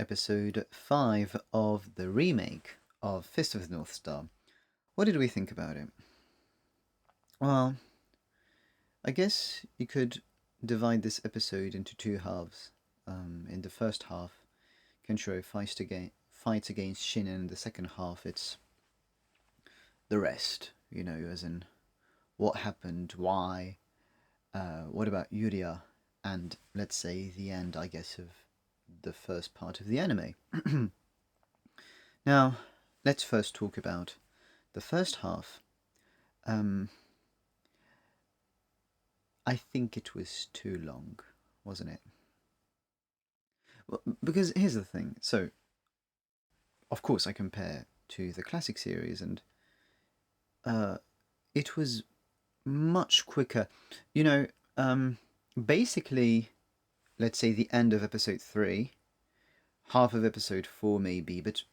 episode 5 of the remake of Fist of the North Star. What did we think about it? Well, I guess you could divide this episode into two halves. In the first half, Kenshiro fights against Shin, and in the second half, it's the rest, as in what happened, why, what about Yuria, and let's say the end, I guess, of the first part of the anime. Now, let's first talk about the first half. I think it was too long, wasn't it? Well, because here's the thing. So, of course, I compare to the classic series, and it was much quicker. You know, basically, let's say the end of episode 3, half of episode 4 maybe, but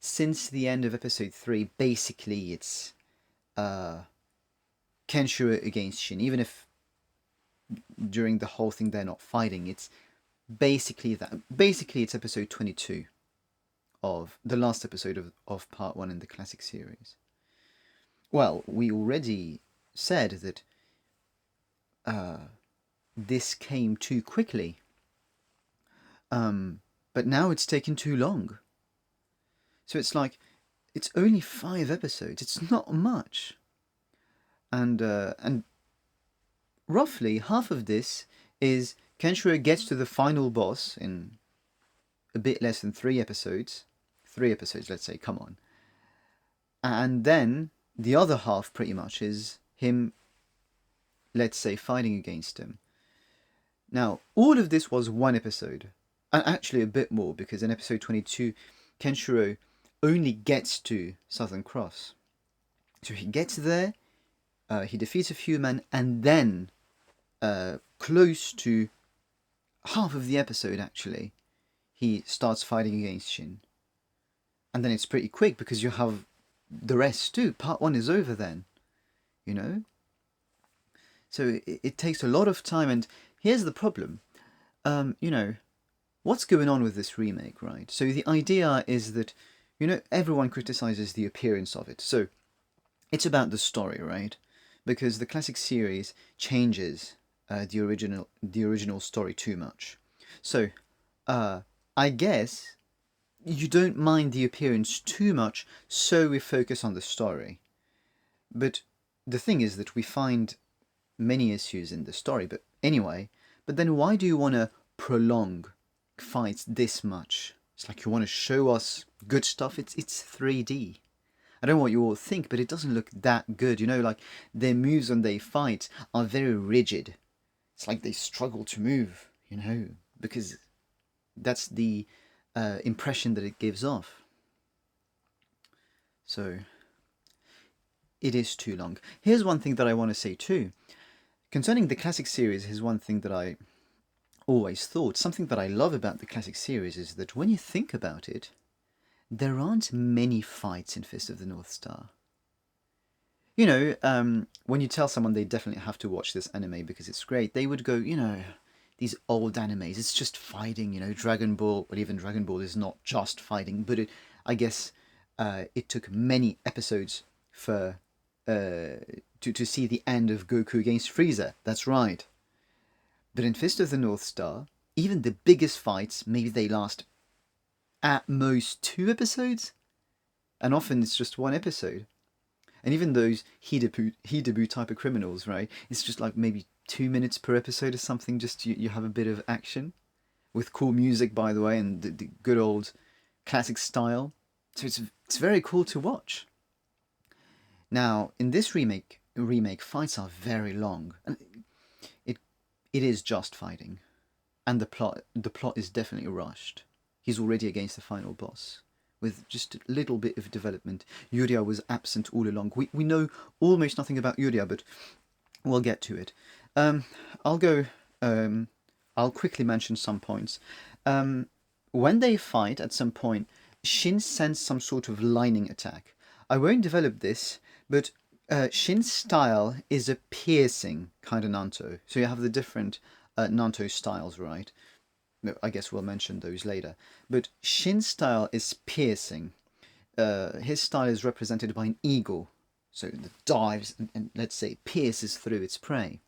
since the end of episode 3, basically it's Kenshiro against Shin. Even if during the whole thing they're not fighting, it's basically that. Basically, it's episode 22 of the last episode of part 1 in the classic series. Well, we already said that this came too quickly. But now it's taken too long. So it's like, it's only 5 episodes. It's not much. And roughly half of this is Kenshiro gets to the final boss in a bit less than 3 episodes. 3 episodes, let's say, come on. And then the other half pretty much is him, let's say, fighting against him. Now, all of this was 1 episode. And actually a bit more, because in episode 22, Kenshiro only gets to Southern Cross. So he gets there, he defeats a few men, and then, close to half of the episode actually, he starts fighting against Shin. And then it's pretty quick, because you have the rest too. Part 1 is over then, So it takes a lot of time, and here's the problem. What's going on with this remake, right? So the idea is that, everyone criticizes the appearance of it. So it's about the story, right? Because the classic series changes the original story too much. So I guess you don't mind the appearance too much, so we focus on the story. But the thing is that we find many issues in the story. But anyway, then why do you want to prolong fights this much? It's like you want to show us good stuff. It's 3D. I don't know what you all think, but it doesn't look that good. Like their moves when they fight are very rigid. It's like they struggle to move, because that's the impression that it gives off. So it is too long. Here's one thing that I want to say too. Concerning the classic series, here's one thing that I always thought. Something that I love about the classic series is that when you think about it, there aren't many fights in Fist of the North Star. When you tell someone they definitely have to watch this anime because it's great, they would go, these old animes, it's just fighting, Dragon Ball, well, even Dragon Ball is not just fighting, but I guess it took many episodes for to see the end of Goku against Frieza. That's right. But in Fist of the North Star, even the biggest fights, maybe they last at most 2 episodes, and often it's just 1 episode. And even those 𝙿𝚎 type of criminals, right? It's just like maybe 2 minutes per episode or something, just you have a bit of action. With cool music, by the way, and the good old classic style. So it's very cool to watch. Now, in this remake, fights are very long. And it is just fighting. And the plot is definitely rushed. He's already against the final boss, with just a little bit of development. Yuria was absent all along. We know almost nothing about Yuria, but we'll get to it. I'll quickly mention some points. When they fight, at some point, Shin sends some sort of lightning attack. I won't develop this, but Shin's style is a piercing kind of Nanto. So you have the different Nanto styles, right? no, I guess we'll mention those later. But Shin's style is piercing. His style is represented by an eagle, so that dives and let's say pierces through its prey.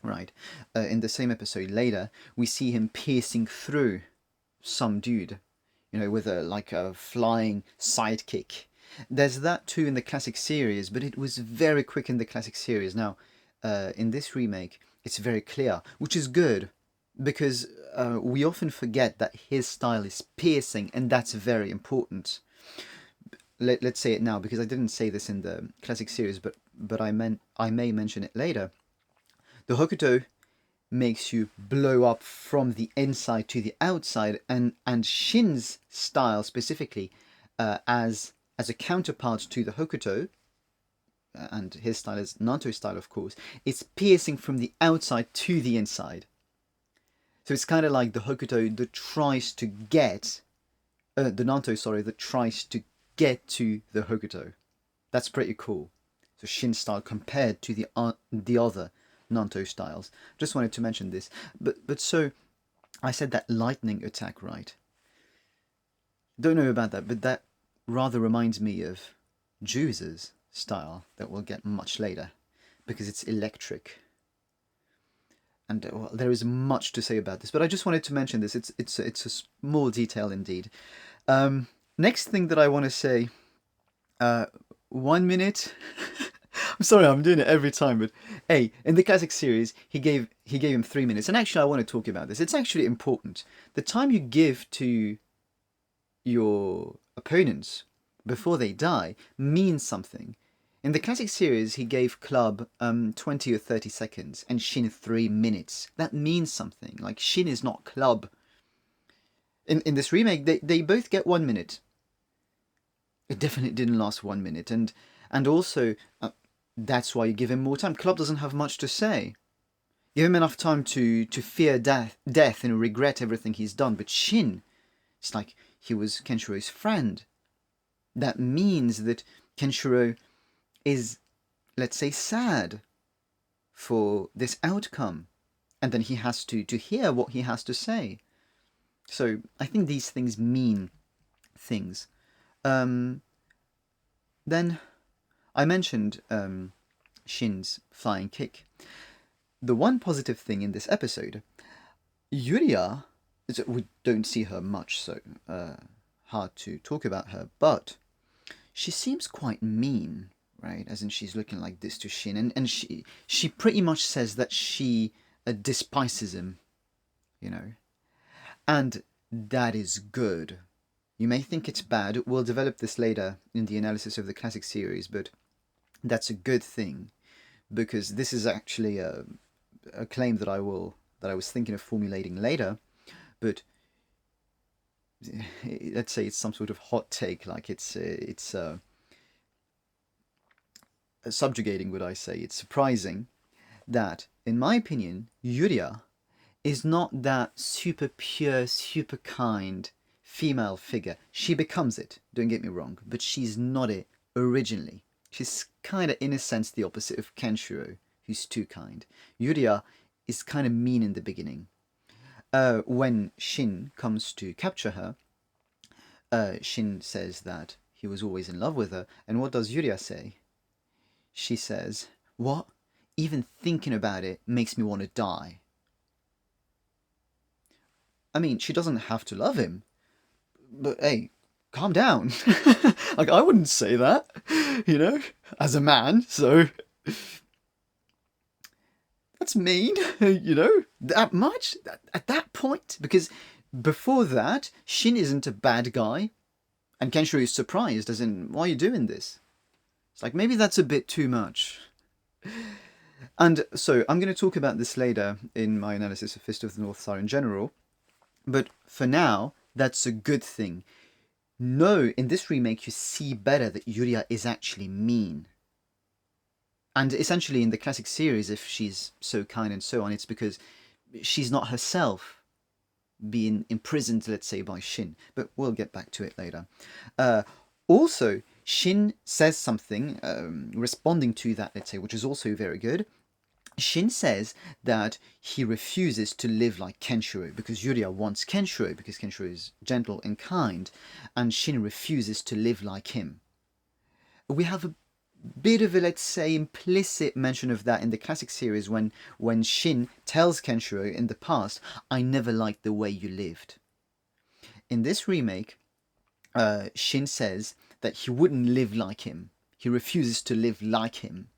Right. In the same episode later, we see him piercing through some dude, with a flying sidekick. There's that too in the classic series, but it was very quick in the classic series. Now, in this remake, it's very clear, which is good, because we often forget that his style is piercing, and that's very important. Let's say it now, because I didn't say this in the classic series, but I may mention it later. The Hokuto makes you blow up from the inside to the outside, and Shin's style specifically, as a counterpart to the Hokuto, and his style is Nanto style, of course, it's piercing from the outside to the inside. So it's kind of like the Hokuto that tries to get, the Nanto, sorry, that tries to get to the Hokuto. That's pretty cool. So Shin style compared to the other Nanto styles. Just wanted to mention this. But so I said that lightning attack, right? Don't know about that, but that rather reminds me of Juice's style that we'll get much later, because it's electric. And well, there is much to say about this, but I just wanted to mention this. It's a small detail indeed. Next thing that I want to say, 1 minute. I'm sorry, I'm doing it every time, but hey, in the classic series, he gave him 3 minutes, and actually, I want to talk about this. It's actually important. The time you give to your opponents before they die means something. In the classic series, he gave Club 20 or 30 seconds, and Shin 3 minutes. That means something. Like, Shin is not Club. In this remake, they both get 1 minute. It definitely didn't last 1 minute, and also that's why you give him more time. Club doesn't have much to say. Give him enough time to fear death and regret everything he's done. But Shin, it's like he was Kenshiro's friend. That means that Kenshiro is, let's say, sad for this outcome, and then he has to hear what he has to say. So I think these things mean things. Then I mentioned Shin's flying kick. The one positive thing in this episode, Yuria, we don't see her much, so hard to talk about her, but she seems quite mean, right? As in, she's looking like this to Shin, and she pretty much says that she despises him, and that is good. You may think it's bad. We'll develop this later in the analysis of the classic series, but that's a good thing, because this is actually a claim that I was thinking of formulating later, but let's say it's some sort of hot take, like it's subjugating, would I say. It's surprising that, in my opinion, Yuria is not that super pure, super kind female figure. She becomes it, don't get me wrong, but she's not it originally. She's kind of, in a sense, the opposite of Kenshiro, who's too kind. Yuria is kind of mean in the beginning. When Shin comes to capture her, Shin says that he was always in love with her, and what does Yuria say? She says, "What? Even thinking about it makes me want to die." I mean, she doesn't have to love him, but hey, calm down. Like, I wouldn't say that, as a man, so that's mean, that much at that point, because before that, Shin isn't a bad guy, and Kenshiro is surprised, as in, why are you doing this? It's like, maybe that's a bit too much. And so, I'm going to talk about this later in my analysis of Fist of the North Star in general, but for now, that's a good thing. No, in this remake, you see better that Yuria is actually mean. And essentially, in the classic series, if she's so kind and so on, it's because she's not herself being imprisoned, let's say, by Shin. But we'll get back to it later. Also, Shin says something responding to that, let's say, which is also very good. Shin says that he refuses to live like Kenshiro because Yuria wants Kenshiro because Kenshiro is gentle and kind, and Shin refuses to live like him. We have a bit of a, let's say, implicit mention of that in the classic series when Shin tells Kenshiro in the past, I never liked the way you lived. In this remake, Shin says that he wouldn't live like him. He refuses to live like him.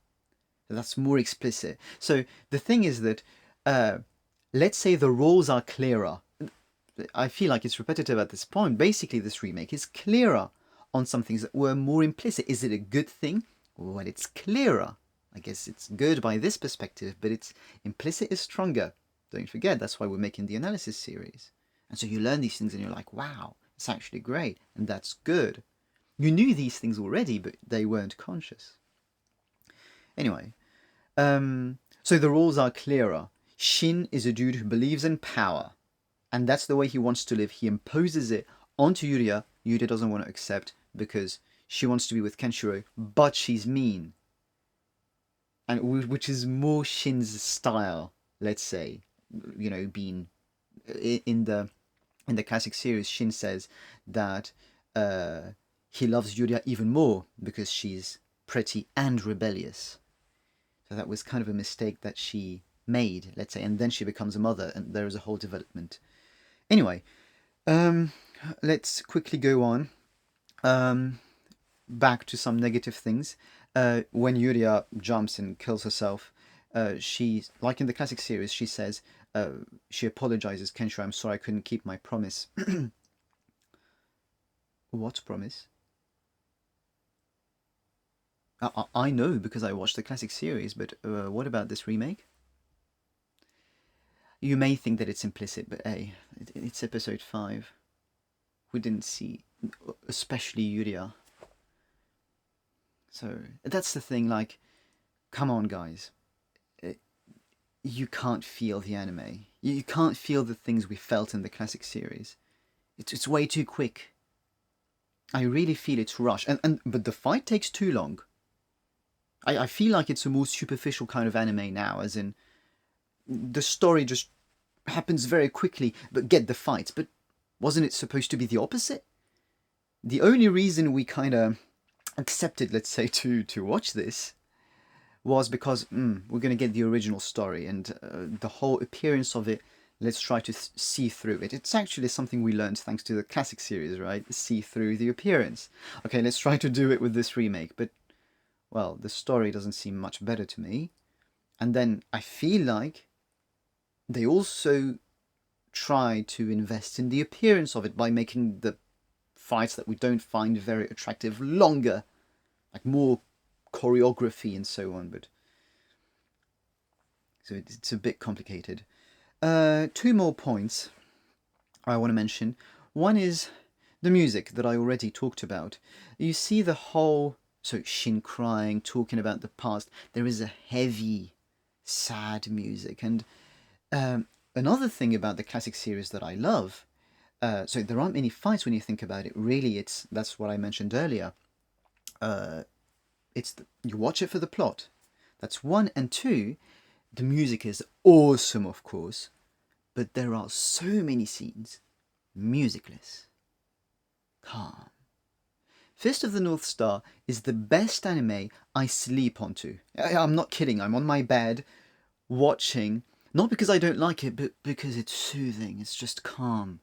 That's more explicit. So the thing is that, let's say the roles are clearer. I feel like it's repetitive at this point. Basically, this remake is clearer on some things that were more implicit. Is it a good thing? Well, it's clearer. I guess it's good by this perspective, but it's implicit is stronger. Don't forget, that's why we're making the analysis series. And so you learn these things and you're like, wow, it's actually great. And that's good. You knew these things already, but they weren't conscious. Anyway, so the rules are clearer. Shin is a dude who believes in power, and that's the way he wants to live. He imposes it onto Yuria. Yuria doesn't want to accept because she wants to be with Kenshiro, but she's mean, and which is more Shin's style. Let's say, being in the classic series, Shin says that he loves Yuria even more because she's pretty and rebellious. So that was kind of a mistake that she made, let's say, and then she becomes a mother, and there is a whole development. Anyway, let's quickly go on. Back to some negative things. When Yuria jumps and kills herself, she, like in the classic series, she says, she apologizes, Kenshiro, I'm sorry I couldn't keep my promise. What promise? I know because I watched the classic series, but what about this remake? You may think that it's implicit, but hey, it's episode 5. We didn't see, especially Yuria. So that's the thing, like, come on guys. You can't feel the anime. You can't feel the things we felt in the classic series. It's way too quick. I really feel it's rushed. But the fight takes too long. I feel like it's a more superficial kind of anime now, as in the story just happens very quickly, but get the fights. But wasn't it supposed to be the opposite? The only reason we kind of accepted, let's say, to watch this was because we're going to get the original story, and the whole appearance of it, let's try to see through it. It's actually something we learned thanks to the classic series, right? See through the appearance. Okay, let's try to do it with this remake, but well, the story doesn't seem much better to me. And then I feel like they also try to invest in the appearance of it by making the fights that we don't find very attractive longer, like more choreography and so on. But so it's a bit complicated. 2 more points I want to mention. One is the music that I already talked about. You see the whole, so Shin crying, talking about the past. There is a heavy, sad music. And another thing about the classic series that I love, so there aren't many fights when you think about it. Really, that's what I mentioned earlier. You watch it for the plot. That's 1, and 2, the music is awesome, of course, but there are so many scenes musicless, calm. Fist of the North Star is the best anime I sleep onto. I'm not kidding. I'm on my bed watching, not because I don't like it, but because it's soothing. It's just calm.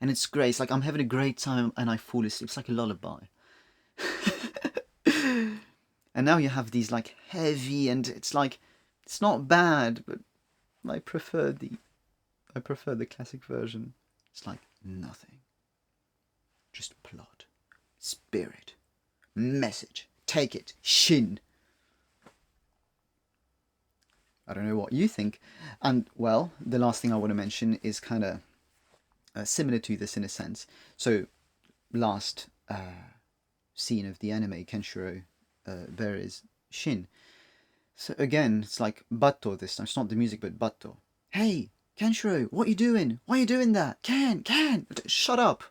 And it's great. It's like I'm having a great time and I fall asleep. It's like a lullaby. And now you have these like heavy, and it's like, it's not bad, but I prefer the classic version. It's like nothing. Just plot. Spirit. Message. Take it. Shin. I don't know what you think. And, well, the last thing I want to mention is kind of similar to this in a sense. So, last scene of the anime, Kenshiro buries Shin. So again, it's like Bato this time. It's not the music, but Bato. Hey, Kenshiro, what are you doing? Why are you doing that? Ken, shut up.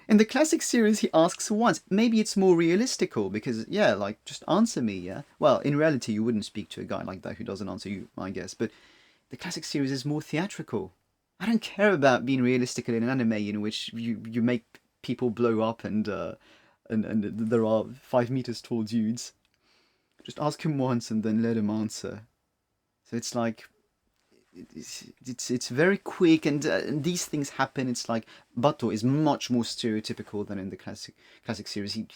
In the classic series, he asks once. Maybe it's more realistical because, yeah, like, just answer me, yeah? Well, in reality, you wouldn't speak to a guy like that who doesn't answer you, I guess. But the classic series is more theatrical. I don't care about being realistic in an anime in which you make people blow up and there are 5 meters tall dudes. Just ask him once and then let him answer. So it's like it's very quick and these things happen. It's like Bato is much more stereotypical than in the classic series. He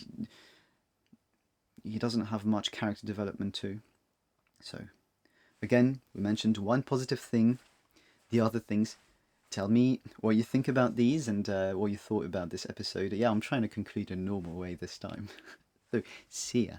doesn't have much character development too. So again, we mentioned one positive thing. The other things, tell me what you think about these and what you thought about this episode. Yeah, I'm trying to conclude in a normal way this time. So see ya.